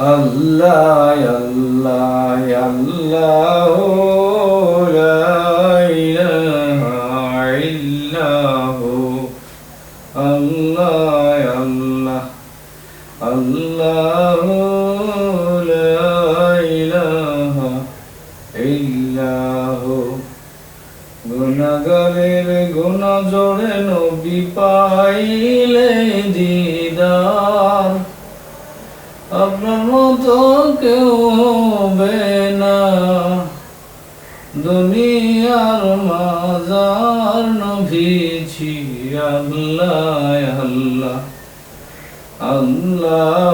আল্লাহ আল্লাহ আল্লাহ লা ইলাহা ইল্লাহু আল্লাহ আল্লাহ আল্লাহ লা ইলাহা ইল্লাহু গুনাহগারের গুনাহ জোড়ে নবী পাইলে দিদার আপনার মতো কেউ হবে না দুনিয়ার মাজার নবীজি আল্লাহ আল্লাহ আল্লাহ